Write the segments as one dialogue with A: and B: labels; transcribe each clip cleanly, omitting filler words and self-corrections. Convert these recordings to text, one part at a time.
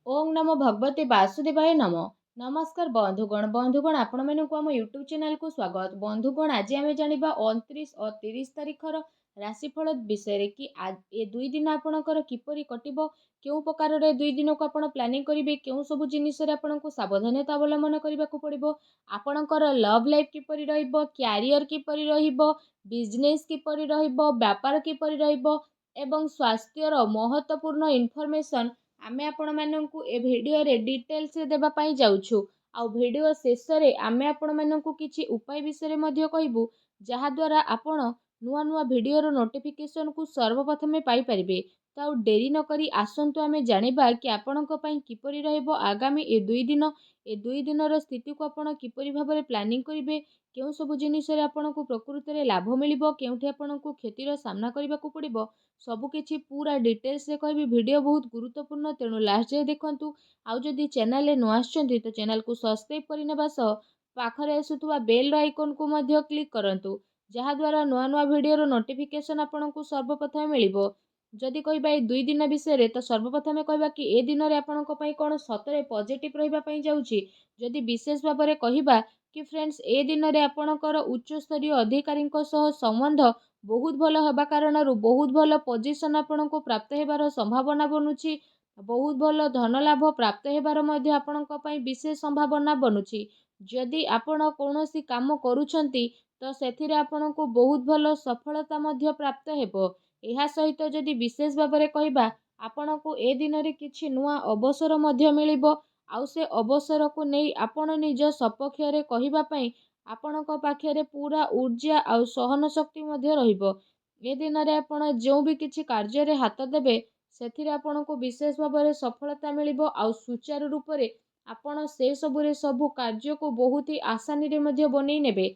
A: ओं नमो भगवते वासुदेवाय नमो। नमस्कार बंधुगण आपण मानक आम यूट्यूब चैनल को स्वागत। बंधुगण आज आम जाना 29 और 30 तारीखर राशिफल विषय कि ए दुई दिन आपणकर किपरि कटिबो, केउ प्रकार रे दुई दिन को आपण प्लानिंग करिवे, केउ सब जिनिस रे आपणको सावधानता अवलंबन करबा को पड़िबो, आपणकर लव लाइफ किपरि रहइबो, कैरियर किपरि रहिबो, बिजनेस किपरि रहिबो, व्यापार किपरि रहिबो एवं स्वास्थ्यर महत्वपूर्ण इनफॉरमेशन आमे आपण मानकु ए भिडियो रे डिटेल्स रे देबा पई जाउछु। आ भिडियो शेष रे आमे आपण मानकु किछि उपाय विषय रे मध्ये कहबू, जहा द्वारा आपण नुआ नुआ भिडियो रो नोटिफिकेशन को सर्वप्रथमे पाई परिबे। तो डेरी न करी आसंतु आमे जानिबा कि आपणको पई किपरि रहइबो आगामी ए दुई दिन रो स्थिति को आपण किपरि भाबरे प्लानिंग करिवे, केउ सब जिनिस रे आपणको प्रकृति रे लाभ मिलिबो, केउठी आपणको क्षतिर सामना करबा को पड़िबो, सबु किछि पूरा डिटेल्स रे कहबी। वीडियो बहुत गुरुत्वपूर्ण, तेणु लास्ट जाए देखंतु। आउ जदि चैनल रे नुआ आछंती तो चैनल को सब्सक्राइब करिनेबा सह पाखरे आसुतुवा बेल आइकन को मध्ये क्लिक करंतु, जहा द्वारा नुआ नुआ वीडियो रो नोटिफिकेशन आपणको सर्वप्रथमे मिलिबो। जदि कहबा ए दुई दिन विषय रे तो सर्वप्रथमे कहबा कि ए दिन रे आपणको पई कोन सतरे पॉजिटिव रहिबा पई जाउची। जदि विशेष भाबरे कहबा कि फ्रेंड्स ए दिन रे आपणकर उच्च स्तरीय अधिकारी सह संबंध बहुत भल हवा कारण बहुत भल पोजिशन आपको प्राप्त हेबार संभावना बनुची। बहुत भल धन लाभ प्राप्त हेबार मध्य आपणको पई विशेष संभावना बनुची। जदि आपण कौनसी काम करूछंती तो सेथिरे आपणको बहुत भल सफलता मध्य प्राप्त हेबो। एहा सहित जदि विशेष भाबरे कहबा आपणको ए दिन रे किछि नुआ अवसर मध्य मिलिबो। आउ से अवसर को नहीं आपण निज सपक्ष रे कहबा पई आपणको पाखरे पूरा ऊर्जा आउ सहन शक्ति मध्य रहिबो। ए दिन रे आपण जो भी किछि कार्य रे हाथ देबे सेथिरे आपणको विशेष भाबरे सफलता मिलिबो। आउ सुचारू रूप रे आपण से सबु रे सबु कार्य को बहुत ही आसानी रे मध्य बनै नेबे,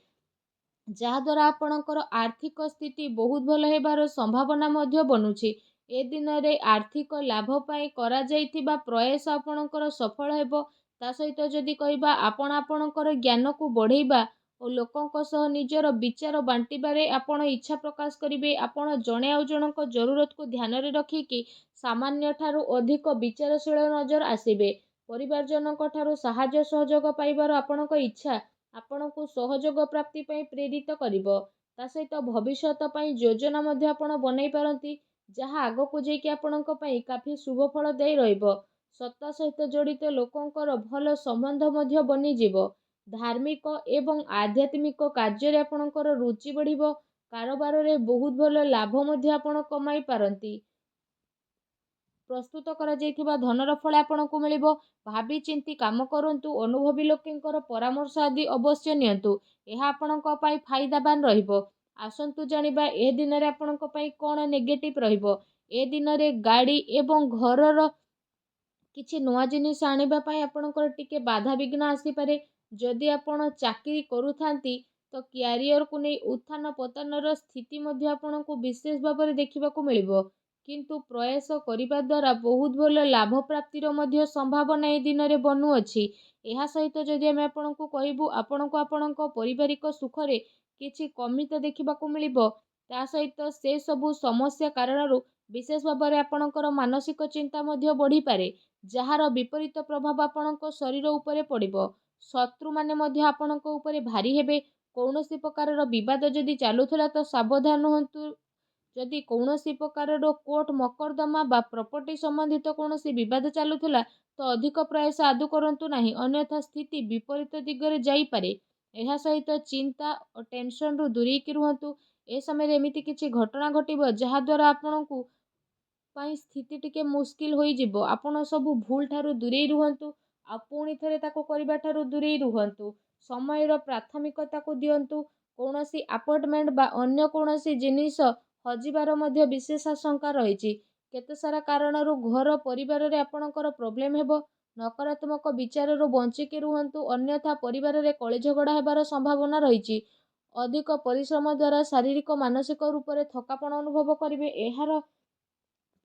A: जहा द्वारा आपणकर आर्थिक स्थिति बहुत भल हेबार संभावना मध्य बनुछि। ए दिन रे आर्थिक लाभ पाई करा जाइथिबा प्रयास आपणकर सफल हेबो। ता सहित जदि कहबा आपण आपणकर ज्ञान को बढ़ेबा और लोकंक सह निजर विचार बांटिबारे आपण इच्छा प्रकाश करिवे। आपण जणे आउ जनक जरूरत को ध्यान रे रखिकी सामान्य ठारू अधिक विचारशील नजर आसीबे। परिवार जनक ठारू सहाय्य सहयोग पाइबार आपणक इच्छा आपणको सहयोग प्राप्ति पई प्रेरित करिवो। ता सहित भविष्यत पई योजना मध्य आपण बनै पारंती, जहा आगो को जेकी आपणक पई काफी शुभ फल देई रहिबो। सत्ता सहित जड़ित लोकंकर भल संबंध मध्य बनी जीवो। धार्मिक एवं आध्यात्मिक कार्य रे आपणकर रुचि बढ़िबो। कारोबार रे बहुत भल लाभ मध्य आपण कमाई पारंती। प्रस्तुत करा जाइथिबा धनर फल आपणको मिलिबो। भाबी चिंती काम करंतु, अनुभवी लोकंकर परामर्श आदि अवश्य नियंतु, एहा आपणको पई फायदाबान रहिबो। आसंतु जानिबा ए दिन रे आपणको पई कोन नेगेटिव रहिबो। ए दिन रे गाड़ी एवं घरर किछि नुआ जिनिस आनिबा पई आपणकर टिके बाधा विघ्न आसी पारे। जदि आपण चाकरी करूथांती तो कैरियर को नहीं उत्थान पतनर स्थिति मध्य आपणको विशेष भाबरे देखिबा को मिलिबो, किंतु प्रयास करिबा द्वारा बहुत भल लाभ प्राप्तिर मध्य संभावना ए दिन रे बनु अछि। एहा सहित जदि आमे आपणको कहबू आपणको आपणको पारिवारिक सुख रे किछि कमी तो देखिबा को मिलिबो। ता सहित से सबु समस्या कारणरू विशेष भाबरे आपणकर मानसिक चिंता मध्य बढ़ी पारे, जहार विपरीत प्रभाव आपणको शरीर उपरे पड़िबो। शत्रु माने मध्य आपणको उपरे भारी हेबे। कौनसी प्रकारर विवाद जदि चालुथला तो सावधान हुंतु। जदि कौनसी प्रकारर कोर्ट मकद्दमा बा प्रॉपर्टी संबंधित कौनसी विवाद चालुथला तो अधिक प्रयास आदु करंतु नाही, अन्यथा स्थिति विपरीत दिगरे जाई पारे। एहा सहित चिंता और टेंशन रु दूरी कि रुहंतु। ए समय एमिति किछि घटना घटिबो जहा द्वारा आपणको पई स्थिति टिके मुश्किल होई जिवो। आपण सबु भूल ठारू दूरेई रुहंतु। आ पुणी थरे ताको करिबा ठारू दूरेई रुहंतु। समयर प्राथमिकता को दियंतु। कौनसी अपॉइंटमेंट बा अन्य कौनसी जिनिस हजिबार मध्य विशेष आशंका रहिछि। केते सारा कारणरू घर परिवार रे आपणकर प्रॉब्लम हेबो। नकारात्मक विचाररू बंचिकी रुहंतु, अन्यथा परिवार रे कଳି झगड़ा हेबार संभावना रहिछि। अधिक परिश्रम द्वारा शारीरिक मानसिक रूप रे थकापन अनुभव करिवे। एहार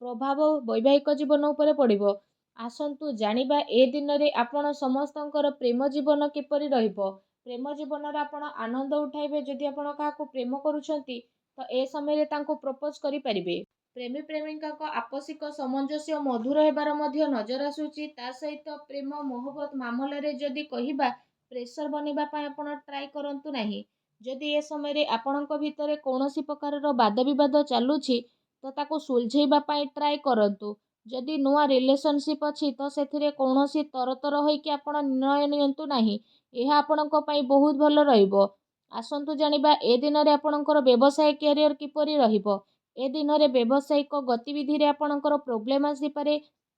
A: प्रभाव वैवाहिक जीवन उपरे पड़िबो। आसंतु जानिबा ए दिन रे आपण समस्तंकर प्रेम जीवन किपरि रहिबो। प्रेम जीवन रे आपण आनंद उठाइबे। जदि आपण काहाकू प्रेम करूछंती तो ए समय रे तांको प्रपोज करि परिबे। ପ୍ରେମୀ ପ୍ରେମିକାଙ୍କ ଆପୋଷିକ ସାମଞ୍ଜସ୍ୟ ମଧୁର ହେବାର ମଧ୍ୟ ନଜର ଆସୁଛି। ତା ସହିତ ପ୍ରେମ ମହବତ ମାମଲାରେ ଯଦି କହିବା, ପ୍ରେସର ବନେଇବା ପାଇଁ ଆପଣ ଟ୍ରାଏ କରନ୍ତୁ ନାହିଁ। ଯଦି ଏ ସମୟରେ ଆପଣଙ୍କ ଭିତରେ କୌଣସି ପ୍ରକାରର ବାଦବିବାଦ ଚାଲୁଛି ତ ତାକୁ ସୁଲଝେଇବା ପାଇଁ ଟ୍ରାଏ କରନ୍ତୁ। ଯଦି ନୂଆ ରିଲେସନସିପ୍ ଅଛି ତ ସେଥିରେ କୌଣସି ତରତର ହୋଇକି ଆପଣ ନିର୍ଣ୍ଣୟ ନିଅନ୍ତୁ ନାହିଁ। ଏହା ଆପଣଙ୍କ ପାଇଁ ବହୁତ ଭଲ ରହିବ। ଆସନ୍ତୁ ଜାଣିବା ଏ ଦିନରେ ଆପଣଙ୍କର ବ୍ୟବସାୟ କ୍ୟାରିୟର କିପରି ରହିବ। ଏ ଦିନରେ ବ୍ୟବସାୟିକ ଗତିବିଧିରେ ଆପଣଙ୍କର ପ୍ରୋବ୍ଲେମ୍ ଆସିପାରେ,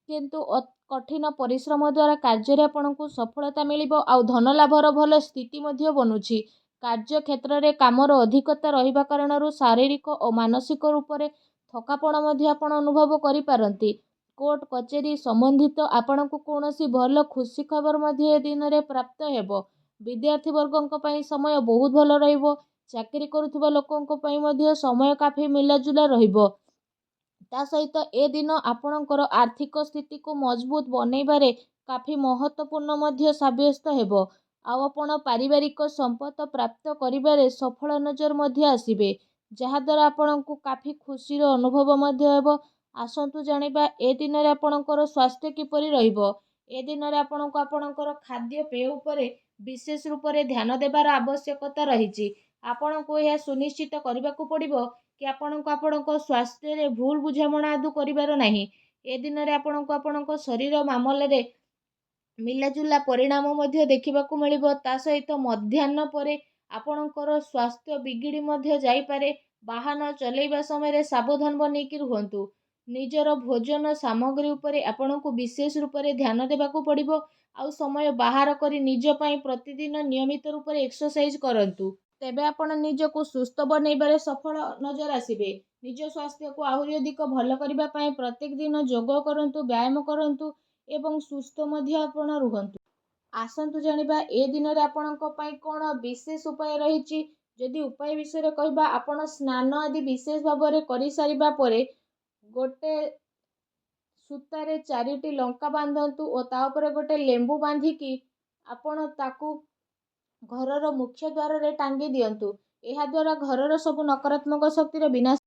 A: କିନ୍ତୁ କଠିନ ପରିଶ୍ରମ ଦ୍ୱାରା କାର୍ଯ୍ୟରେ ଆପଣଙ୍କୁ ସଫଳତା ମିଳିବ ଆଉ ଧନ ଲାଭର ଭଲ ସ୍ଥିତି ମଧ୍ୟ ବନୁଛି। କାର୍ଯ୍ୟକ୍ଷେତ୍ରରେ କାମର ଅଧିକତା ରହିବା କାରଣରୁ ଶାରୀରିକ ଓ ମାନସିକ ରୂପରେ ଥକାପଣ ମଧ୍ୟ ଆପଣ ଅନୁଭବ କରିପାରନ୍ତି। କୋର୍ଟ କଚେରୀ ସମ୍ବନ୍ଧିତ ଆପଣଙ୍କୁ କୌଣସି ଭଲ ଖୁସି ଖବର ମଧ୍ୟ ଏ ଦିନରେ ପ୍ରାପ୍ତ ହେବ। ବିଦ୍ୟାର୍ଥୀ ବର୍ଗଙ୍କ ପାଇଁ ସମୟ ବହୁତ ଭଲ ରହିବ। ଚାକିରି କରୁଥିବା ଲୋକଙ୍କ ପାଇଁ ମଧ୍ୟ ସମୟ କାଫି ମିଳାଜୁଲା ରହିବ। ତା ସହିତ ଏ ଦିନ ଆପଣଙ୍କର ଆର୍ଥିକ ସ୍ଥିତିକୁ ମଜବୁତ ବନେଇବାରେ କାଫି ମହତ୍ତ୍ୱପୂର୍ଣ୍ଣ ମଧ୍ୟ ସାବ୍ୟସ୍ତ ହେବ। ଆଉ ଆପଣ ପାରିବାରିକ ସମ୍ପଦ ପ୍ରାପ୍ତ କରିବାରେ ସଫଳ ନଜର ମଧ୍ୟ ଆସିବେ, ଯାହାଦ୍ୱାରା ଆପଣଙ୍କୁ କାଫି ଖୁସିର ଅନୁଭବ ମଧ୍ୟ ହେବ। ଆସନ୍ତୁ ଜାଣିବା ଏ ଦିନରେ ଆପଣଙ୍କର ସ୍ୱାସ୍ଥ୍ୟ କିପରି ରହିବ। ଏ ଦିନରେ ଆପଣଙ୍କୁ ଆପଣଙ୍କର ଖାଦ୍ୟପେୟ ଉପରେ ବିଶେଷ ରୂପରେ ଧ୍ୟାନ ଦେବାର ଆବଶ୍ୟକତା ରହିଛି। ଆପଣଙ୍କୁ ଏହା ସୁନିଶ୍ଚିତ କରିବାକୁ ପଡ଼ିବ କି ଆପଣଙ୍କୁ ଆପଣଙ୍କ ସ୍ୱାସ୍ଥ୍ୟରେ ଭୁଲ ବୁଝାମଣା ଆଦୌ କରିବାର ନାହିଁ। ଏ ଦିନରେ ଆପଣଙ୍କୁ ଆପଣଙ୍କ ଶରୀର ମାମଲାରେ ମିଲାଜୁଲା ପରିଣାମ ମଧ୍ୟ ଦେଖିବାକୁ ମିଳିବ। ତା ସହିତ ମଧ୍ୟାହ୍ନ ପରେ ଆପଣଙ୍କର ସ୍ୱାସ୍ଥ୍ୟ ବିଗିଡ଼ି ମଧ୍ୟ ଯାଇପାରେ। ବାହନ ଚଲେଇବା ସମୟରେ ସାବଧାନ ବନେଇକି ରୁହନ୍ତୁ। ନିଜର ଭୋଜନ ସାମଗ୍ରୀ ଉପରେ ଆପଣଙ୍କୁ ବିଶେଷ ରୂପରେ ଧ୍ୟାନ ଦେବାକୁ ପଡ଼ିବ। ଆଉ ସମୟ ବାହାର କରି ନିଜ ପାଇଁ ପ୍ରତିଦିନ ନିୟମିତ ରୂପରେ ଏକ୍ସରସାଇଜ କରନ୍ତୁ। ତେବେ ଆପଣ ନିଜକୁ ସୁସ୍ଥ ବନେଇବାରେ ସଫଳ ନଜର ଆସିବେ। ନିଜ ସ୍ୱାସ୍ଥ୍ୟକୁ ଆହୁରି ଅଧିକ ଭଲ କରିବା ପାଇଁ ପ୍ରତ୍ୟେକ ଦିନ ଯୋଗ କରନ୍ତୁ, ବ୍ୟାୟାମ କରନ୍ତୁ ଏବଂ ସୁସ୍ଥ ମଧ୍ୟ ଆପଣ ରୁହନ୍ତୁ। ଆସନ୍ତୁ ଜାଣିବା ଏ ଦିନରେ ଆପଣଙ୍କ ପାଇଁ କ'ଣ ବିଶେଷ ଉପାୟ ରହିଛି। ଯଦି ଉପାୟ ବିଷୟରେ କହିବା, ଆପଣ ସ୍ନାନ ଆଦି ବିଶେଷ ଭାବରେ କରିସାରିବା ପରେ ଗୋଟେ ସୂତାରେ 4ଟି ଲଙ୍କା ବାନ୍ଧନ୍ତୁ ଓ ତା ଉପରେ ଗୋଟେ ଲେମ୍ବୁ ବାନ୍ଧିକି ଆପଣ ତାକୁ ଘରର ମୁଖ୍ୟ ଦ୍ୱାରରେ ଟାଙ୍ଗି ଦିଅନ୍ତୁ। ଏହାଦ୍ୱାରା ଘରର ସବୁ ନକାରାତ୍ମକ ଶକ୍ତିର ବିନାଶ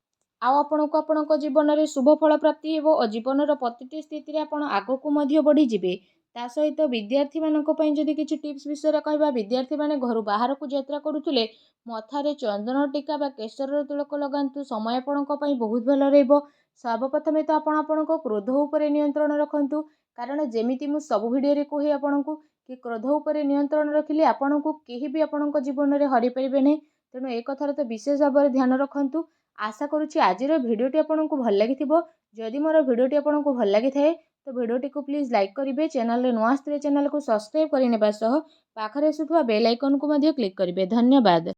A: ଆଉ ଆପଣଙ୍କୁ ଆପଣଙ୍କ ଜୀବନରେ ଶୁଭ ଫଳ ପ୍ରାପ୍ତି ହେବ ଓ ଜୀବନର ପ୍ରତିଟି ସ୍ଥିତିରେ ଆପଣ ଆଗକୁ ମଧ୍ୟ ବଢ଼ିଯିବେ। ତା ସହିତ ବିଦ୍ୟାର୍ଥୀମାନଙ୍କ ପାଇଁ ଯଦି କିଛି ଟିପ୍ସ ବିଷୟରେ କହିବା, ବିଦ୍ୟାର୍ଥୀମାନେ ଘରୁ ବାହାରକୁ ଯାତ୍ରା କରୁଥିଲେ ମଥାରେ ଚନ୍ଦନ ଟିକା ବା କେଶରର ତିଳକ ଲଗାନ୍ତୁ। ସମୟ ଆପଣଙ୍କ ପାଇଁ ବହୁତ ଭଲ ରହିବ। ସର୍ବପ୍ରଥମେ ତ ଆପଣ ଆପଣଙ୍କ କ୍ରୋଧ ଉପରେ ନିୟନ୍ତ୍ରଣ ରଖନ୍ତୁ, କାରଣ ଯେମିତି ମୁଁ ସବୁ ଭିଡ଼ିଓରେ କୁହେ ଆପଣଙ୍କୁ କି କ୍ରୋଧ ଉପରେ ନିୟନ୍ତ୍ରଣ ରଖିଲେ ଆପଣଙ୍କୁ କେହି ବି ଆପଣଙ୍କ ଜୀବନରେ ହରାଇପାରିବେ ନାହିଁ। ତେଣୁ ଏ କଥାର ତ ବିଶେଷ ଭାବରେ ଧ୍ୟାନ ରଖନ୍ତୁ। ଆଶା କରୁଛି ଆଜିର ଭିଡ଼ିଓଟି ଆପଣଙ୍କୁ ଭଲ ଲାଗିଥିବ। ଯଦି ମୋର ଭିଡ଼ିଓଟି ଆପଣଙ୍କୁ ଭଲ ଲାଗିଥାଏ ତ ଭିଡ଼ିଓଟିକୁ ପ୍ଲିଜ୍ ଲାଇକ୍ କରିବେ। ଚ୍ୟାନେଲରେ ନୂଆ ଆସିଥିଲେ ଚ୍ୟାନେଲକୁ ସବସ୍କ୍ରାଇବ୍ କରିନେବା ସହ ପାଖରେ ଆସୁଥିବା ବେଲ୍ ଆଇକନକୁ ମଧ୍ୟ କ୍ଲିକ୍ କରିବେ। ଧନ୍ୟବାଦ।